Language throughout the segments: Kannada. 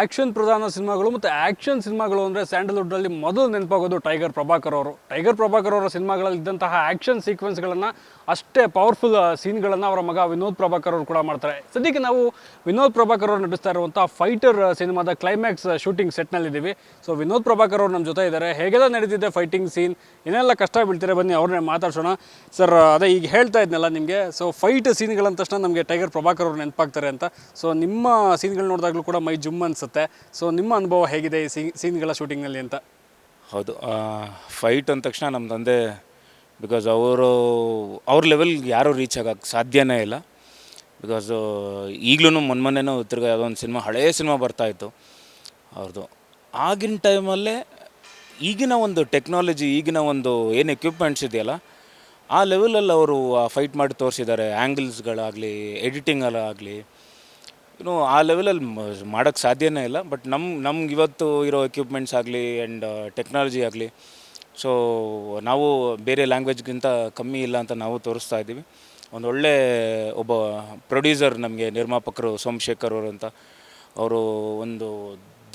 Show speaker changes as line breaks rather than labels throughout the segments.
ಆ್ಯಕ್ಷನ್ ಪ್ರಧಾನ ಸಿನಿಮಾಗಳು ಮತ್ತು ಆ್ಯಕ್ಷನ್ ಸಿನಿಮಾಗಳು ಅಂದರೆ ಸ್ಯಾಂಡಲ್ವುಡ್ನಲ್ಲಿ ಮೊದಲು ನೆನಪಾಗೋದು ಟೈಗರ್ ಪ್ರಭಾಕರ್ ಅವರು. ಟೈಗರ್ ಪ್ರಭಾಕರ್ ಅವರ ಸಿನಿಮಾಗಳಲ್ಲಿ ಇದ್ದಂತಹ ಆ್ಯಕ್ಷನ್ ಸೀಕ್ವೆನ್ಸ್ಗಳನ್ನು ಅಷ್ಟೇ ಪವರ್ಫುಲ್ ಸೀನ್ಗಳನ್ನು ಅವರ ಮಗ ವಿನೋದ್ ಪ್ರಭಾಕರ್ ಅವರು ಕೂಡ ಮಾಡ್ತಾರೆ. ಸದ್ಯಕ್ಕೆ ನಾವು ವಿನೋದ್ ಪ್ರಭಾಕರ್ ಅವರು ನಟಿಸ್ತಾ ಇರುವಂಥ ಫೈಟರ್ ಸಿನಿಮಾದ ಕ್ಲೈಮ್ಯಾಕ್ಸ್ ಶೂಟಿಂಗ್ ಸೆಟ್ನಲ್ಲಿದ್ದೀವಿ. ಸೊ ವಿನೋದ್ ಪ್ರಭಾಕರ್ ಅವರು ನಮ್ಮ ಜೊತೆ ಇದ್ದಾರೆ. ಹೇಗೆಲ್ಲ ನಡೀತಿದೆ ಫೈಟಿಂಗ್ ಸೀನ್, ಏನೆಲ್ಲ ಕಷ್ಟ ಬೀಳ್ತಾರೆ, ಬನ್ನಿ ಅವ್ರನ್ನೇ ಮಾತಾಡ್ಸೋಣ. ಸರ್, ಅದೇ ಈಗ ಹೇಳ್ತಾ ಇದ್ನಲ್ಲ ನಿಮಗೆ, ಸೊ ಫೈಟ್ ಸೀನ್ಗಳಂದ ತಕ್ಷಣ ನಮಗೆ ಟೈಗರ್ ಪ್ರಭಾಕರ್ ಅವರು ನೆನಪಾಗ್ತಾರೆ ಅಂತ. ಸೊ ನಿಮ್ಮ ಸೀನ್ಗಳು ನೋಡಿದಾಗಲೂ ಕೂಡ ಮೈ ಜುಮ್ ಅನಿಸುತ್ತೆ. ಸೊ ನಿಮ್ಮ ಅನುಭವ ಹೇಗಿದೆ ಈ ಸೀನ್ಗಳ ಶೂಟಿಂಗ್ನಲ್ಲಿ ಅಂತ?
ಹೌದು, ಫೈಟ್ ಅಂದ ತಕ್ಷಣ ನಮ್ಮ ತಂದೆ, ಬಿಕಾಸ್ ಅವ್ರ ಲೆವೆಲ್ಗೆ ಯಾರೂ ರೀಚ್ ಆಗೋಕ್ಕೆ ಸಾಧ್ಯನೇ ಇಲ್ಲ. ಬಿಕಾಸ್ ಈಗಲೂ ಮೊನ್ನೆನೂ ತಿರ್ಗಿ ಯಾವುದೊಂದು ಸಿನಿಮಾ, ಹಳೆಯ ಸಿನಿಮಾ ಬರ್ತಾಯಿತ್ತು ಅವ್ರದ್ದು. ಆಗಿನ ಟೈಮಲ್ಲೇ ಈಗಿನ ಒಂದು ಟೆಕ್ನಾಲಜಿ, ಈಗಿನ ಒಂದು ಏನು ಎಕ್ವಿಪ್ಮೆಂಟ್ಸ್ ಇದೆಯಲ್ಲ, ಆ ಲೆವೆಲಲ್ಲಿ ಅವರು ಫೈಟ್ ಮಾಡಿ ತೋರಿಸಿದ್ದಾರೆ. ಆ್ಯಂಗಲ್ಸ್ಗಳಾಗಲಿ, ಎಡಿಟಿಂಗಲ್ಲಾಗಲಿ, ಆ ಲೆವೆಲಲ್ಲಿ ಮಾಡೋಕ್ಕೆ ಸಾಧ್ಯನೇ ಇಲ್ಲ. ಬಟ್ ನಮ್ಗೆ ಇವತ್ತು ಇರೋ ಎಕ್ವಿಪ್ಮೆಂಟ್ಸ್ ಆಗಲಿ ಆ್ಯಂಡ್ ಟೆಕ್ನಾಲಜಿ ಆಗಲಿ, ಸೊ ನಾವು ಬೇರೆ ಲ್ಯಾಂಗ್ವೇಜ್ಗಿಂತ ಕಮ್ಮಿ ಇಲ್ಲ ಅಂತ ನಾವು ತೋರಿಸ್ತಾ ಇದ್ದೀವಿ. ಒಳ್ಳೆ ಒಬ್ಬ ಪ್ರೊಡ್ಯೂಸರ್, ನಮಗೆ ನಿರ್ಮಾಪಕರು ಸೋಮಶೇಖರ್ ಅವರು ಅಂತ, ಅವರು ಒಂದು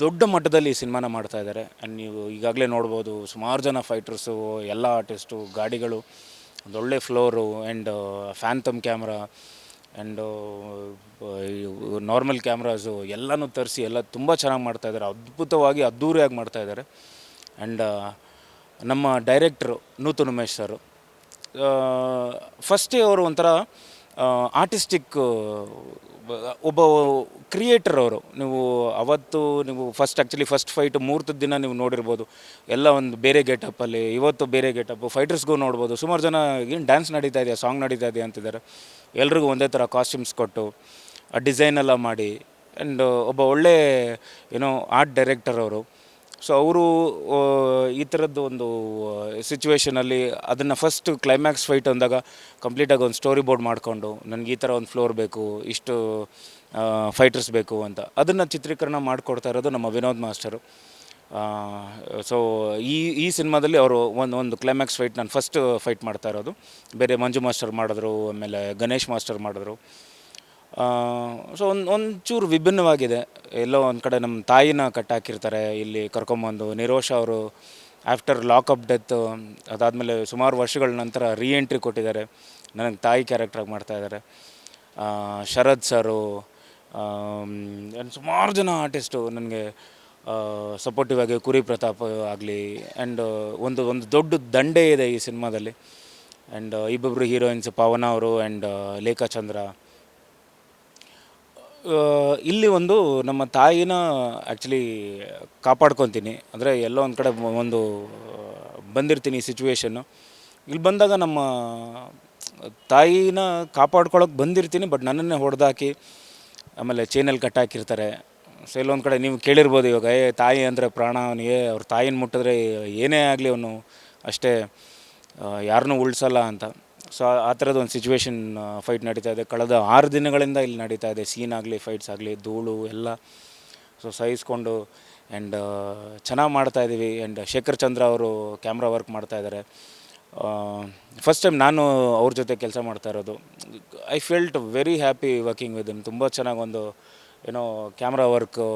ದೊಡ್ಡ ಮಟ್ಟದಲ್ಲಿ ಈ ಸಿನಿಮಾನ ಮಾಡ್ತಾಯಿದ್ದಾರೆ. ಆ್ಯಂಡ್ ನೀವು ಈಗಾಗಲೇ ನೋಡ್ಬೋದು, ಸುಮಾರು ಜನ ಫೈಟರ್ಸು, ಎಲ್ಲ ಆರ್ಟಿಸ್ಟು, ಗಾಡಿಗಳು, ಒಂದೊಳ್ಳೆ floor and phantom camera and normal cameras ಎಲ್ಲನೂ ತರಿಸಿ ಎಲ್ಲ ತುಂಬ ಚೆನ್ನಾಗಿ ಮಾಡ್ತಾಯಿದ್ದಾರೆ. ಅದ್ಭುತವಾಗಿ ಅದ್ಧೂರಿಯಾಗಿ ಮಾಡ್ತಾಯಿದ್ದಾರೆ. ಆ್ಯಂಡ್ ನಮ್ಮ ಡೈರೆಕ್ಟ್ರು ನೂತನ್ ಉಮೇಶ್ ಸರು, ಫಸ್ಟೇ ಅವರು ಒಂಥರ ಆರ್ಟಿಸ್ಟಿಕ್ ಒಬ್ಬ ಕ್ರಿಯೇಟರ್ ಅವರು. ನೀವು ಫಸ್ಟ್ ಫೈಟ್ ಮುಹೂರ್ತದ ದಿನ ನೀವು ನೋಡಿರ್ಬೋದು, ಎಲ್ಲ ಒಂದು ಬೇರೆ ಗೆಟಪ್ಪಲ್ಲಿ, ಇವತ್ತು ಬೇರೆ ಗೆಟಪ್ಪು. ಫೈಟರ್ಸ್ಗೂ ನೋಡ್ಬೋದು, ಸುಮಾರು ಜನ ಏನು ಡ್ಯಾನ್ಸ್ ನಡೀತಾ ಇದೆಯಾ, ಸಾಂಗ್ ನಡೀತಾ ಇದೆಯಾ ಅಂತಿದ್ದಾರೆ. ಎಲ್ರಿಗೂ ಒಂದೇ ಥರ ಕಾಸ್ಟ್ಯೂಮ್ಸ್ ಕೊಟ್ಟು ಆ ಡಿಸೈನೆಲ್ಲ ಮಾಡಿ, ಆ್ಯಂಡ್ ಒಬ್ಬ ಒಳ್ಳೆ ಆರ್ಟ್ ಡೈರೆಕ್ಟರ್ ಅವರು. ಸೊ ಅವರು ಈ ಥರದ್ದು ಒಂದು ಸಿಚುವೇಷನಲ್ಲಿ ಅದನ್ನು ಫಸ್ಟ್ ಕ್ಲೈಮ್ಯಾಕ್ಸ್ ಫೈಟ್ ಅಂದಾಗ ಕಂಪ್ಲೀಟಾಗಿ ಒಂದು ಸ್ಟೋರಿ ಬೋರ್ಡ್ ಮಾಡಿಕೊಂಡು, ನನಗೆ ಈ ಥರ ಒಂದು ಫ್ಲೋರ್ ಬೇಕು, ಇಷ್ಟು ಫೈಟರ್ಸ್ ಬೇಕು ಅಂತ, ಅದನ್ನು ಚಿತ್ರೀಕರಣ ಮಾಡಿಕೊಡ್ತಾ ಇರೋದು ನಮ್ಮ ವಿನೋದ್ ಮಾಸ್ಟರು. ಸೊ ಈ ಸಿನಿಮಾದಲ್ಲಿ ಅವರು ಒಂದು ಕ್ಲೈಮ್ಯಾಕ್ಸ್ ಫೈಟ್ ನಾನು ಫಸ್ಟ್ ಫೈಟ್ ಮಾಡ್ತಾ ಇರೋದು. ಬೇರೆ ಮಂಜು ಮಾಸ್ಟರ್ ಮಾಡಿದ್ರು, ಆಮೇಲೆ ಗಣೇಶ್ ಮಾಸ್ಟರ್ ಮಾಡಿದ್ರು. ಸೊ ಒಂಚೂರು ವಿಭಿನ್ನವಾಗಿದೆ. ಎಲ್ಲೋ ಒಂದು ಕಡೆ ನಮ್ಮ ತಾಯಿನ ಕಟ್ಟಾಕಿರ್ತಾರೆ, ಇಲ್ಲಿ ಕರ್ಕೊಂಬಂದು ನಿರೋಷ ಅವರು ಆಫ್ಟರ್ ಲಾಕಪ್ ಡೆತ್ ಅದಾದಮೇಲೆ ಸುಮಾರು ವರ್ಷಗಳ ನಂತರ ಎಂಟ್ರಿ ಕೊಟ್ಟಿದ್ದಾರೆ, ನನಗೆ ತಾಯಿ ಕ್ಯಾರೆಕ್ಟ್ರಾಗಿ ಮಾಡ್ತಾಯಿದ್ದಾರೆ. ಶರದ್ ಸರು, ಸುಮಾರು ಜನ ಆರ್ಟಿಸ್ಟು ನನಗೆ ಸಪೋರ್ಟಿವ್ ಆಗಿ, ಕುರಿ ಪ್ರತಾಪ್ ಆಗಲಿ, ಆ್ಯಂಡ್ ಒಂದು ದೊಡ್ಡ ದಂಡೆ ಇದೆ ಈ ಸಿನಿಮಾದಲ್ಲಿ. ಆ್ಯಂಡ್ ಇಬ್ಬೊಬ್ಬರು ಹೀರೋಯಿನ್ಸ್, ಪವನ ಅವರು ಆ್ಯಂಡ್ ಲೇಖಾ ಚಂದ್ರ. ಇಲ್ಲಿ ಒಂದು ನಮ್ಮ ತಾಯಿನ ಆ್ಯಕ್ಚುಲಿ ಕಾಪಾಡ್ಕೊತೀನಿ, ಅಂದರೆ ಎಲ್ಲೋ ಒಂದು ಕಡೆ ಒಂದು ಬಂದಿರ್ತೀನಿ ಈ ಸಿಚುವೇಶನ್ನು. ಇಲ್ಲಿ ಬಂದಾಗ ನಮ್ಮ ತಾಯಿನ ಕಾಪಾಡ್ಕೊಳಕ್ಕೆ ಬಂದಿರ್ತೀನಿ, ಬಟ್ ನನ್ನನ್ನೇ ಹೊಡೆದಾಕಿ ಆಮೇಲೆ ಚೈನಲ್ಲಿ ಕಟ್ಟಾಕಿರ್ತಾರೆ. ಸೊ ಎಲ್ಲೊಂದು ಕಡೆ ನೀವು ಕೇಳಿರ್ಬೋದು, ಇವಾಗ ತಾಯಿ ಅಂದರೆ ಪ್ರಾಣ, ಅವನಿಗೆ ಅವ್ರ ತಾಯಿನ ಮುಟ್ಟಿದ್ರೆ ಏನೇ ಆಗಲಿ ಅವನು ಅಷ್ಟೇ, ಯಾರನ್ನೂ ಉಳಿಸಲ್ಲ ಅಂತ. ಸೊ ಆ ಥರದ್ದು ಒಂದು ಸಿಚುವೇಶನ್ ಫೈಟ್ ನಡೀತಾ ಇದೆ. ಕಳೆದ 6 ದಿನಗಳಿಂದ ಇಲ್ಲಿ ನಡೀತಾ ಇದೆ. ಸೀನ್ ಆಗಲಿ, ಫೈಟ್ಸ್ ಆಗಲಿ, ಧೂಳು ಎಲ್ಲ ಸೊ ಸಹಿಸ್ಕೊಂಡು ಆ್ಯಂಡ್ ಚೆನ್ನಾಗಿ ಮಾಡ್ತಾಯಿದ್ದೀವಿ. ಆ್ಯಂಡ್ ಶೇಖರ್ ಚಂದ್ರ ಅವರು ಕ್ಯಾಮ್ರಾ ವರ್ಕ್ ಮಾಡ್ತಾಯಿದ್ದಾರೆ. ಫಸ್ಟ್ ಟೈಮ್ ನಾನು ಅವ್ರ ಜೊತೆ ಕೆಲಸ ಮಾಡ್ತಾ ಇರೋದು. I felt very happy working with him. ತುಂಬ ಚೆನ್ನಾಗಿ ಒಂದು camera work,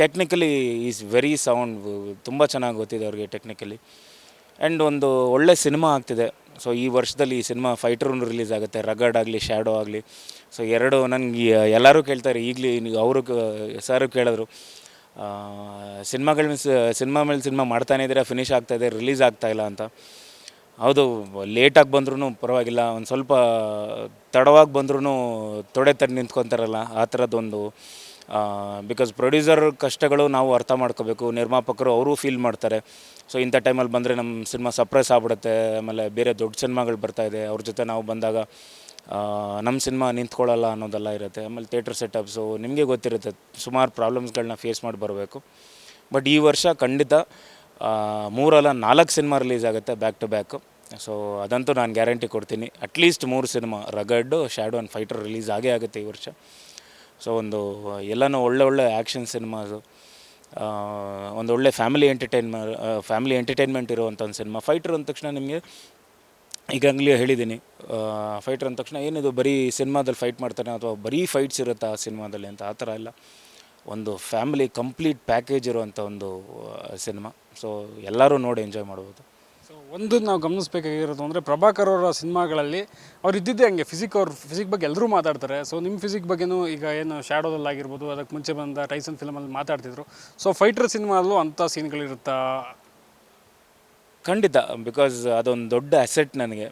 technically is very sound, ತುಂಬ ಚೆನ್ನಾಗಿ ಗೊತ್ತಿದೆ ಅವ್ರಿಗೆ ಟೆಕ್ನಿಕಲಿ. ಆ್ಯಂಡ್ ಒಂದು ಒಳ್ಳೆ ಸಿನಿಮಾ ಆಗ್ತಿದೆ. ಸೊ ಈ ವರ್ಷದಲ್ಲಿ ಈ ಸಿನಿಮಾ ಫೈಟರೂ ರಿಲೀಸ್ ಆಗುತ್ತೆ, ರಗಡ್ ಆಗಲಿ, ಶ್ಯಾಡೋ ಆಗಲಿ. ಸೊ ಎರಡು ನನಗೆ ಎಲ್ಲರೂ ಕೇಳ್ತಾರೆ, ಈಗಲೇ ಅವರು ಸರು ಕೇಳಿದ್ರು, ಸಿನಿಮಾ ಮೇಲೆ ಸಿನಿಮಾ ಮಾಡ್ತಾನೇ ಇದ್ದೀರಾ, ಫಿನಿಷ್ ಆಗ್ತಾಯಿದೆ, ರಿಲೀಸ್ ಆಗ್ತಾಯಿಲ್ಲ ಅಂತ. ಹೌದು, ಲೇಟಾಗಿ ಬಂದ್ರೂ ಪರವಾಗಿಲ್ಲ, ಒಂದು ಸ್ವಲ್ಪ ತಡವಾಗಿ ಬಂದ್ರೂ ತೊಡೆ ತಡೆ ನಿಂತ್ಕೊತಾರಲ್ಲ, ಆ ಥರದ್ದೊಂದು. ಬಿಕಾಸ್ ಪ್ರೊಡ್ಯೂಸರ್ ಕಷ್ಟಗಳು ನಾವು ಅರ್ಥ ಮಾಡ್ಕೋಬೇಕು, ನಿರ್ಮಾಪಕರು ಅವರು ಫೀಲ್ ಮಾಡ್ತಾರೆ. ಸೊ ಇಂಥ ಟೈಮಲ್ಲಿ ಬಂದರೆ ನಮ್ಮ ಸಿನಿಮಾ ಸಪ್ರೆಸ್ ಆಗ್ಬಿಡುತ್ತೆ, ಆಮೇಲೆ ಬೇರೆ ದೊಡ್ಡ ಸಿನಿಮಾಗಳು ಬರ್ತಾಯಿದೆ, ಅವ್ರ ಜೊತೆ ನಾವು ಬಂದಾಗ ನಮ್ಮ ಸಿನಿಮಾ ನಿಂತ್ಕೊಳ್ಳಲ್ಲ ಅನ್ನೋದೆಲ್ಲ ಇರುತ್ತೆ. ಆಮೇಲೆ ಥಿಯೇಟ್ರ್ ಸೆಟಪ್ಸು ನಿಮಗೆ ಗೊತ್ತಿರುತ್ತೆ, ಸುಮಾರು ಪ್ರಾಬ್ಲಮ್ಸ್ಗಳನ್ನ ಫೇಸ್ ಮಾಡಿ ಬರಬೇಕು. ಬಟ್ ಈ ವರ್ಷ ಖಂಡಿತ 3 ಅಲ್ಲ 4 ಸಿನಿಮಾ ರಿಲೀಸ್ ಆಗುತ್ತೆ ಬ್ಯಾಕ್ ಟು ಬ್ಯಾಕು. ಸೊ ಅದಂತೂ ನಾನು ಗ್ಯಾರಂಟಿ ಕೊಡ್ತೀನಿ. At least 3 cinema, rugged, shadow and fighter release ಆಗುತ್ತೆ ಈ ವರ್ಷ. ಸೊ ಎಲ್ಲನೂ ಒಳ್ಳೆ ಆ್ಯಕ್ಷನ್ ಸಿನಿಮಾಸು, ಒಂದೊಳ್ಳೆ ಫ್ಯಾಮಿಲಿ ಎಂಟರ್ಟೈನ್ಮೆಂಟ್ ಇರುವಂಥ ಒಂದು ಸಿನಿಮಾ. ಫೈಟರ್ ಅಂದ ತಕ್ಷಣ ನಿಮಗೆ ಈಗಾಗಲೇ ಹೇಳಿದ್ದೀನಿ, ಫೈಟರ್ ಅಂದ ತಕ್ಷಣ ಏನಿದು ಬರೀ ಸಿನಿಮಾದಲ್ಲಿ ಫೈಟ್ ಮಾಡ್ತಾನೆ ಅಥವಾ ಬರೀ ಫೈಟ್ಸ್ ಇರುತ್ತಾ ಆ ಸಿನಿಮಾದಲ್ಲಿ ಅಂತ, ಆ ಥರ ಇಲ್ಲ. ಒಂದು ಫ್ಯಾಮಿಲಿ ಕಂಪ್ಲೀಟ್ ಪ್ಯಾಕೇಜ್ ಇರುವಂಥ ಒಂದು ಸಿನಿಮಾ. ಸೊ ಎಲ್ಲರೂ ನೋಡಿ ಎಂಜಾಯ್ ಮಾಡ್ಬೋದು.
ಸೊ ಒಂದು ನಾವು ಗಮನಿಸಬೇಕಾಗಿರೋದು ಅಂದರೆ ಪ್ರಭಾಕರ್ ಅವರ ಸಿನಿಮಾಗಳಲ್ಲಿ ಅವ್ರು ಇದ್ದಿದ್ದೇ ಹಂಗೆ ಫಿಸಿಕ್ ಬಗ್ಗೆ ಎಲ್ಲರೂ ಮಾತಾಡ್ತಾರೆ. ಸೊ ನಿಮ್ಮ ಫಿಸಿಕ್ ಬಗ್ಗೆನೂ ಈಗ ಏನು ಶ್ಯಾಡೋದಲ್ಲಾಗಿರ್ಬೋದು, ಅದಕ್ಕೆ ಮುಂಚೆ ಬಂದ ಟೈಸನ್ ಫಿಲಮಲ್ಲಿ ಮಾತಾಡ್ತಿದ್ರು. ಸೊ ಫೈಟರ್ ಸಿನಿಮಾದಲ್ಲೂ ಅಂಥ ಸೀನ್ಗಳಿರುತ್ತಾ?
ಖಂಡಿತ, ಬಿಕಾಸ್ ಅದೊಂದು ದೊಡ್ಡ ಅಸೆಟ್ ನನಗೆ.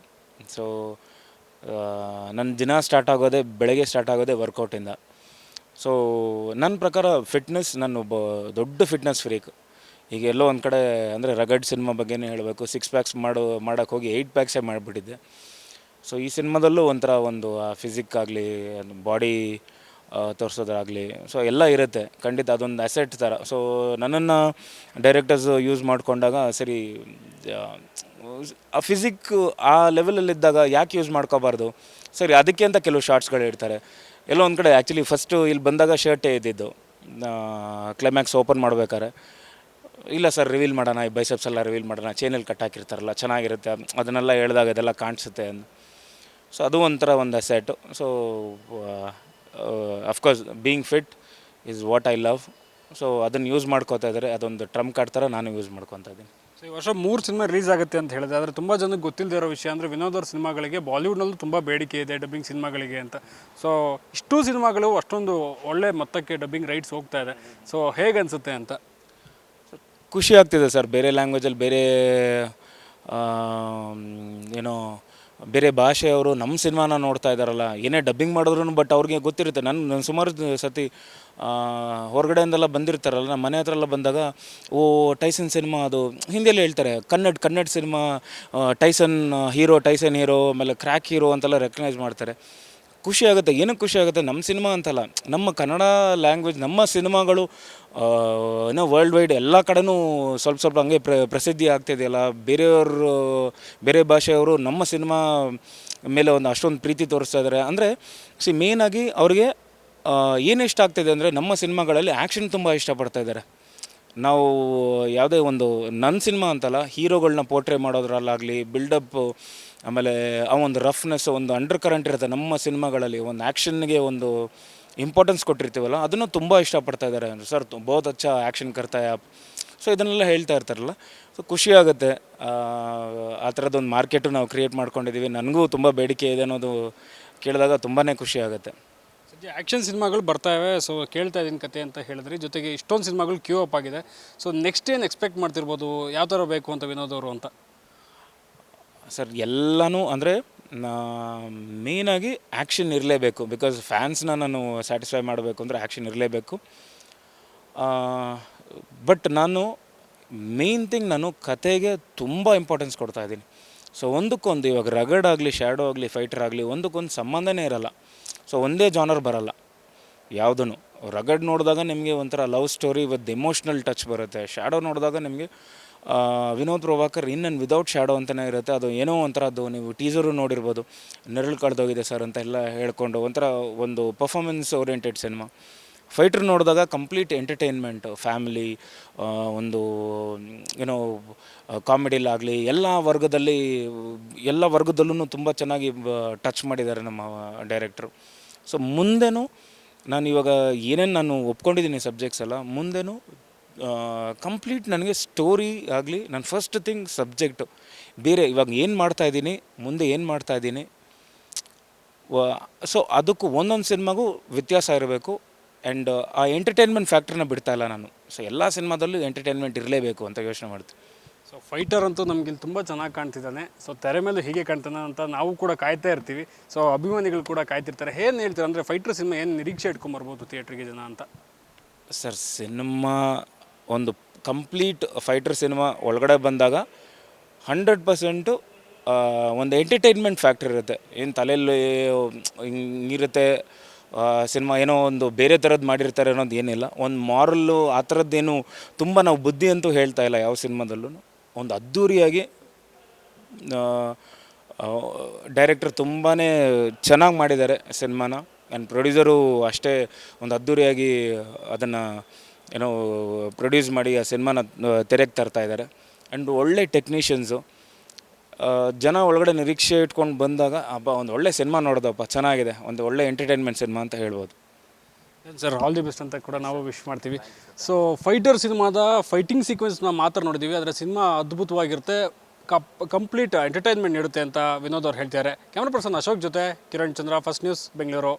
ಸೊ ನನ್ನ ದಿನ ಸ್ಟಾರ್ಟ್ ಆಗೋದೇ ಬೆಳಗ್ಗೆ ಸ್ಟಾರ್ಟ್ ಆಗೋದೇ ವರ್ಕೌಟಿಂದ. ಸೊ ನನ್ನ ಪ್ರಕಾರ ಫಿಟ್ನೆಸ್, ನಾನು ಒಬ್ಬ ದೊಡ್ಡ ಫಿಟ್ನೆಸ್ ಫ್ರೀಕ್. ಈಗ ಎಲ್ಲೋ ಒಂದು ಕಡೆ ಅಂದರೆ ರಗಡ್ ಸಿನಿಮಾ ಬಗ್ಗೆನೇ ಹೇಳಬೇಕು, 6 ಪ್ಯಾಕ್ಸ್ ಮಾಡೋಕ್ಕೆ ಹೋಗಿ 8 ಪ್ಯಾಕ್ಸೇ ಮಾಡಿಬಿಟ್ಟಿದ್ದೆ. ಸೊ ಈ ಸಿನಿಮಾದಲ್ಲೂ ಒಂಥರ ಒಂದು ಫಿಸಿಕ್ ಆಗಲಿ, ಬಾಡಿ ತೋರಿಸೋದಾಗಲಿ, ಸೊ ಎಲ್ಲ ಇರುತ್ತೆ. ಖಂಡಿತ ಅದೊಂದು ಅಸೆಟ್ ಥರ. ಸೊ ನನ್ನನ್ನು ಡೈರೆಕ್ಟರ್ಸ್ ಯೂಸ್ ಮಾಡಿಕೊಂಡಾಗ ಸರಿ, ಆ ಫಿಸಿಕ್ ಆ ಲೆವೆಲಲ್ಲಿದ್ದಾಗ ಯಾಕೆ ಯೂಸ್ ಮಾಡ್ಕೋಬಾರ್ದು, ಸರಿ ಅದಕ್ಕೆ ಅಂತ ಕೆಲವು ಶಾರ್ಟ್ಸ್ಗಳು ಇರ್ತಾರೆ. ಎಲ್ಲೋ ಒಂದು ಕಡೆ ಆ್ಯಕ್ಚುಲಿ ಫಸ್ಟು ಇಲ್ಲಿ ಬಂದಾಗ ಶರ್ಟೇ ಇದ್ದಿದ್ದು, ಕ್ಲೈಮ್ಯಾಕ್ಸ್ ಓಪನ್ ಮಾಡ್ಬೇಕಾದ್ರೆ ಇಲ್ಲ ಸರ್ ರಿವೀಲ್ ಮಾಡೋಣ, ಈ ಬೈಸೆಪ್ಸ್ ಎಲ್ಲ ರಿವೀಲ್ ಮಾಡೋಣ, ಚೈನಲ್ಲಿ ಕಟ್ ಹಾಕಿರ್ತಾರಲ್ಲ ಚೆನ್ನಾಗಿರುತ್ತೆ, ಅದನ್ನೆಲ್ಲ ಹೇಳಿದಾಗ ಅದೆಲ್ಲ ಕಾಣಿಸುತ್ತೆ ಅಂತ. ಸೊ ಅದು ಒಂಥರ ಒಂದು asset. So of course being fit is what I love. So ಅದನ್ನು ಯೂಸ್ ಮಾಡ್ಕೋತಾ ಇದ್ದಾರೆ, ಅದೊಂದು ಟ್ರಂಪ್ ಕಾರ್ಡ್ ಥರ ನಾನು ಯೂಸ್ ಮಾಡ್ಕೊತಾ ಇದ್ದೀನಿ.
ಸೊ ಈ ವರ್ಷ 3 ಸಿನಿಮಾ ರಿಲೀಸ್ ಆಗುತ್ತೆ ಅಂತ ಹೇಳಿದೆ. ಆದರೆ ತುಂಬ ಜನಕ್ಕೆ ಗೊತ್ತಿಲ್ಲದೆ ಇರೋ ವಿಷಯ ಅಂದರೆ ವಿನೋದ್ ಅವ್ರ ಸಿನಿಮಾಗಳಿಗೆ ಬಾಲಿವುಡ್ನಲ್ಲೂ ತುಂಬ ಬೇಡಿಕೆ ಇದೆ ಡಬ್ಬಿಂಗ್ ಸಿನಿಮಾಗಳಿಗೆ ಅಂತ. ಸೊ ಇಷ್ಟು ಸಿನಿಮಾಗಳು ಅಷ್ಟೊಂದು ಒಳ್ಳೆ ಮೊತ್ತಕ್ಕೆ ಡಬ್ಬಿಂಗ್ ರೈಟ್ಸ್ ಹೋಗ್ತಾ ಇದೆ. ಸೊ ಹೇಗೆ ಅನಿಸುತ್ತೆ ಅಂತ?
ಖುಷಿ ಆಗ್ತಿದೆ ಸರ್. ಬೇರೆ ಲ್ಯಾಂಗ್ವೇಜಲ್ಲಿ ಬೇರೆ ಏನೋ ಬೇರೆ ಭಾಷೆಯವರು ನಮ್ಮ ಸಿನಿಮಾನ ನೋಡ್ತಾ ಇದ್ದಾರಲ್ಲ, ಏನೇ ಡಬ್ಬಿಂಗ್ ಮಾಡಿದ್ರು ಬಟ್ ಅವ್ರಿಗೆ ಗೊತ್ತಿರುತ್ತೆ. ನಾನು ಸುಮಾರು ಸತಿ ಹೊರಗಡೆಯಿಂದೆಲ್ಲ ಬಂದಿರ್ತಾರಲ್ಲ, ನಮ್ಮ ಮನೆ ಹತ್ರ ಎಲ್ಲ ಬಂದಾಗ ಓ ಟೈಸನ್ ಸಿನಿಮಾ, ಅದು ಹಿಂದಿಯಲ್ಲಿ ಹೇಳ್ತಾರೆ ಕನ್ನಡ ಸಿನಿಮಾ, ಟೈಸನ್ ಹೀರೋ, ಆಮೇಲೆ ಕ್ರ್ಯಾಕ್ ಹೀರೋ ಅಂತೆಲ್ಲ ರೆಕಗ್ನೈಸ್ ಮಾಡ್ತಾರೆ. ಖುಷಿ ಆಗುತ್ತೆ. ಏನಕ್ಕೆ ಖುಷಿ ಆಗುತ್ತೆ, ನಮ್ಮ ಸಿನಿಮಾ ಅಂತಲ್ಲ, ನಮ್ಮ ಕನ್ನಡ ಲ್ಯಾಂಗ್ವೇಜ್, ನಮ್ಮ ಸಿನಿಮಾಗಳು ಏನೋ ವರ್ಲ್ಡ್ ವೈಡ್ ಎಲ್ಲ ಕಡೆನೂ ಸ್ವಲ್ಪ ಹಂಗೆ ಪ್ರಸಿದ್ಧಿ ಆಗ್ತಿದೆಯಲ್ಲ. ಬೇರೆ ಭಾಷೆಯವರು ನಮ್ಮ ಸಿನಿಮಾ ಮೇಲೆ ಒಂದು ಅಷ್ಟೊಂದು ಪ್ರೀತಿ ತೋರಿಸ್ತಾ ಇದ್ದಾರೆ. ಅಂದರೆ ಮೇಯ್ನಾಗಿ ಅವ್ರಿಗೆ ಏನು ಇಷ್ಟ ಆಗ್ತಿದೆ ಅಂದರೆ, ನಮ್ಮ ಸಿನಿಮಾಗಳಲ್ಲಿ ಆ್ಯಕ್ಷನ್ ತುಂಬ ಇಷ್ಟಪಡ್ತಾ ಇದ್ದಾರೆ. ನಾವು ಯಾವುದೇ ಒಂದು ನನ್ನ ಸಿನಿಮಾ ಅಂತಲ್ಲ, ಹೀರೋಗಳನ್ನ ಪೋರ್ಟ್ರೇ ಮಾಡೋದ್ರಲ್ಲಾಗಲಿ, ಬಿಲ್ಡಪ್, ಆಮೇಲೆ ಆ ಒಂದು ರಫ್ನೆಸ್, ಒಂದು ಅಂಡರ್ ಕರೆಂಟ್ ಇರುತ್ತೆ ನಮ್ಮ ಸಿನಿಮಾಗಳಲ್ಲಿ, ಒಂದು ಆ್ಯಕ್ಷನ್ಗೆ ಒಂದು ಇಂಪಾರ್ಟೆನ್ಸ್ ಕೊಟ್ಟಿರ್ತೀವಲ್ಲ, ಅದನ್ನು ತುಂಬ ಇಷ್ಟಪಡ್ತಾ ಇದ್ದಾರೆ. ಸರ್ ಬಹುತ್ ಅಚ್ಚ ಆ್ಯಕ್ಷನ್ ಕರ್ತಾ ಆಪ್. ಸೊ ಇದನ್ನೆಲ್ಲ ಹೇಳ್ತಾ ಇರ್ತಾರಲ್ಲ, ಸೊ ಖುಷಿಯಾಗುತ್ತೆ. ಆ ಥರದ್ದೊಂದು ಮಾರ್ಕೆಟು ನಾವು ಕ್ರಿಯೇಟ್ ಮಾಡ್ಕೊಂಡಿದ್ದೀವಿ. ನನಗೂ ತುಂಬ ಬೇಡಿಕೆ ಇದೆ ಅನ್ನೋದು ಕೇಳಿದಾಗ ತುಂಬಾ ಖುಷಿ ಆಗುತ್ತೆ.
ಸದ್ಯ ಆ್ಯಕ್ಷನ್ ಸಿನಿಮಾಗಳು ಬರ್ತಾಯಿವೆ. ಸೊ ಕೇಳ್ತಾ ಇದ್ದೀನಿ ಕತೆ ಅಂತ ಹೇಳಿದ್ರಿ, ಜೊತೆಗೆ ಇಷ್ಟೊಂದು ಸಿನಿಮಾಗಳು ಕ್ಯೂ ಅಪ್ ಆಗಿದೆ. ಸೊ ನೆಕ್ಸ್ಟ್ ಏನು ಎಕ್ಸ್ಪೆಕ್ಟ್ ಮಾಡ್ತಿರ್ಬೋದು, ಯಾವ ಥರ ಬೇಕು ಅಂತ ವಿನೋದ್ ಅವರು ಅಂತ?
ಸರ್ ಎಲ್ಲನೂ ಅಂದರೆ ಮೇಯ್ನಾಗಿ ಆ್ಯಕ್ಷನ್ ಇರಲೇಬೇಕು. ಬಿಕಾಸ್ ಫ್ಯಾನ್ಸ್ನ ನಾನು ಸ್ಯಾಟಿಸ್ಫೈ ಮಾಡಬೇಕು ಅಂದರೆ ಆ್ಯಕ್ಷನ್ ಇರಲೇಬೇಕು. ಬಟ್ ನಾನು ಮೇಯ್ನ್ ಥಿಂಗ್, ನಾನು ಕತೆಗೆ ತುಂಬ ಇಂಪಾರ್ಟೆನ್ಸ್ ಕೊಡ್ತಾಯಿದ್ದೀನಿ. ಸೊ ಒಂದಕ್ಕೊಂದು, ಇವಾಗ ರಗಡ್ ಆಗಲಿ, ಶ್ಯಾಡೋ ಆಗಲಿ, ಫೈಟರ್ ಆಗಲಿ, ಒಂದಕ್ಕೊಂದು ಸಂಬಂಧನೇ ಇರಲ್ಲ. ಸೊ ಒಂದೇ ಜಾನರ್ ಬರಲ್ಲ ಯಾವುದೂ. ರಗಡ್ ನೋಡಿದಾಗ ನಿಮಗೆ ಒಂಥರ love story with emotional touch ಬರುತ್ತೆ. ಶ್ಯಾಡೋ ನೋಡಿದಾಗ ನಿಮಗೆ Vinod Prabhakar in and without shadow ಅಂತಲೇ ಇರುತ್ತೆ. ಅದು ಏನೋ ಒಂಥರದ್ದು, ನೀವು ಟೀಸರು ನೋಡಿರ್ಬೋದು, ನೆರಳು ಕಳೆದೋಗಿದೆ ಸರ್ ಅಂತ ಎಲ್ಲ ಹೇಳ್ಕೊಂಡು ಒಂಥರ ಒಂದು ಪರ್ಫಾರ್ಮೆನ್ಸ್ ಓರಿಯೆಂಟೆಡ್ ಸಿನಿಮಾ. ಫೈಟ್ರ್ ನೋಡಿದಾಗ ಕಂಪ್ಲೀಟ್ ಎಂಟರ್ಟೈನ್ಮೆಂಟ್, ಫ್ಯಾಮಿಲಿ, ಒಂದು ಏನೋ ಕಾಮಿಡಿಲಾಗಲಿ ಎಲ್ಲ ವರ್ಗದಲ್ಲೂ ತುಂಬ ಚೆನ್ನಾಗಿ ಟಚ್ ಮಾಡಿದ್ದಾರೆ ನಮ್ಮ ಡೈರೆಕ್ಟ್ರು. ಸೊ ಮುಂದೆನೂ ನಾನು ಇವಾಗ ಏನೇನು ನಾನು ಒಪ್ಕೊಂಡಿದ್ದೀನಿ ಸಬ್ಜೆಕ್ಟ್ಸ್ ಎಲ್ಲ, ಮುಂದೆನೂ ಕಂಪ್ಲೀಟ್ ನನಗೆ ಸ್ಟೋರಿ ಆಗಲಿ, ನನ್ನ ಫಸ್ಟ್ ಥಿಂಗ್ ಸಬ್ಜೆಕ್ಟು ಬೇರೆ. ಇವಾಗ ಏನು ಮಾಡ್ತಾಯಿದ್ದೀನಿ, ಮುಂದೆ ಏನು ಮಾಡ್ತಾಯಿದ್ದೀನಿ, ಸೊ ಅದಕ್ಕೂ ಒಂದೊಂದು ಸಿನಿಮಾಗೂ ವ್ಯತ್ಯಾಸ ಇರಬೇಕು. ಆ್ಯಂಡ್ ಆ ಎಂಟರ್ಟೈನ್ಮೆಂಟ್ ಫ್ಯಾಕ್ಟ್ರನ್ನ ಬಿಡ್ತಾಯಿಲ್ಲ ನಾನು. ಸೊ ಎಲ್ಲ ಸಿನಿಮಾದಲ್ಲೂ ಎಂಟರ್ಟೈನ್ಮೆಂಟ್ ಇರಲೇಬೇಕು ಅಂತ ಯೋಚನೆ ಮಾಡ್ತೀನಿ.
ಸೊ ಫೈಟರ್ ಅಂತೂ ನಮಗಿಲ್ಲಿ ತುಂಬ ಚೆನ್ನಾಗಿ ಕಾಣ್ತಿದ್ದಾನೆ. ಸೊ ತೆರೆ ಮೇಲೂ ಹೀಗೆ ಕಾಣ್ತಾನೆ ಅಂತ ನಾವು ಕೂಡ ಕಾಯ್ತಾ ಇರ್ತೀವಿ. ಸೊ ಅಭಿಮಾನಿಗಳು ಕೂಡ ಕಾಯ್ತಿರ್ತಾರೆ. ಏನು ಹೇಳ್ತಾರೆ ಅಂದರೆ ಫೈಟರ್ ಸಿನಿಮಾ ಏನು ನಿರೀಕ್ಷೆ ಇಟ್ಕೊಂಬರ್ಬೋದು ಥಿಯೇಟ್ರಿಗೆ ಜನ ಅಂತ?
ಸರ್ ಸಿನಿಮಾ ಒಂದು ಕಂಪ್ಲೀಟ್ ಫೈಟರ್ ಸಿನಿಮಾ ಒಳಗಡೆ ಬಂದಾಗ 100% ಒಂದು ಎಂಟರ್ಟೈನ್ಮೆಂಟ್ ಫ್ಯಾಕ್ಟ್ರ್ ಇರುತ್ತೆ. ಏನು ತಲೆಯಲ್ಲಿ ಹಿಂಗಿರುತ್ತೆ ಸಿನಿಮಾ, ಏನೋ ಒಂದು ಬೇರೆ ಥರದ್ದು ಮಾಡಿರ್ತಾರೆ ಅನ್ನೋದು ಏನಿಲ್ಲ. ಒಂದು ಮಾರಲ್ಲು ಆ ಥರದ್ದೇನು ತುಂಬ ನಾವು ಬುದ್ಧಿ ಅಂತೂ ಹೇಳ್ತಾ ಇಲ್ಲ ಯಾವ ಸಿನಿಮಾದಲ್ಲೂ. ಒಂದು ಅದ್ಧೂರಿಯಾಗಿ ಡೈರೆಕ್ಟರ್ ತುಂಬಾ ಚೆನ್ನಾಗಿ ಮಾಡಿದ್ದಾರೆ ಸಿನಿಮಾನ. ಆ್ಯಂಡ್ ಪ್ರೊಡ್ಯೂಸರು ಅಷ್ಟೇ ಒಂದು ಅದ್ಧೂರಿಯಾಗಿ ಅದನ್ನು ಏನೋ ಪ್ರೊಡ್ಯೂಸ್ ಮಾಡಿ ಆ ಸಿನಿಮಾನ ತೆರೆಗೆ ತರ್ತಾ ಇದ್ದಾರೆ. ಆ್ಯಂಡ್ ಒಳ್ಳೆ ಟೆಕ್ನಿಷಿಯನ್ಸು, ಜನ ಒಳಗಡೆ ನಿರೀಕ್ಷೆ ಇಟ್ಕೊಂಡು ಬಂದಾಗ ಒಂದು ಒಳ್ಳೆ ಸಿನಿಮಾ ನೋಡೋದಪ್ಪ ಚೆನ್ನಾಗಿದೆ, ಒಂದು ಒಳ್ಳೆ ಎಂಟರ್ಟೈನ್ಮೆಂಟ್ ಸಿನಿಮಾ ಅಂತ ಹೇಳ್ಬೋದು.
ಸರ್ ಆಲ್ ದಿ ಬೆಸ್ಟ್ ಅಂತ ಕೂಡ ನಾವು ವಿಶ್ ಮಾಡ್ತೀವಿ. ಸೊ ಫೈಟರ್ ಸಿನಿಮಾದ ಫೈಟಿಂಗ್ ಸೀಕ್ವೆನ್ಸ್ನ ಮಾತ್ರ ನೋಡಿದ್ದೀವಿ, ಆದರೆ ಸಿನಿಮಾ ಅದ್ಭುತವಾಗಿರುತ್ತೆ, ಕಂಪ್ಲೀಟ್ ಎಂಟರ್ಟೈನ್ಮೆಂಟ್ ನೀಡುತ್ತೆ ಅಂತ ವಿನೋದ್ ಅವ್ರು ಹೇಳ್ತಾರೆ. ಕ್ಯಾಮ್ರಾ ಪರ್ಸನ್ ಅಶೋಕ್ ಜೊತೆ ಕಿರಣ್ ಚಂದ್ರ, ಫಸ್ಟ್ ನ್ಯೂಸ್, ಬೆಂಗಳೂರು.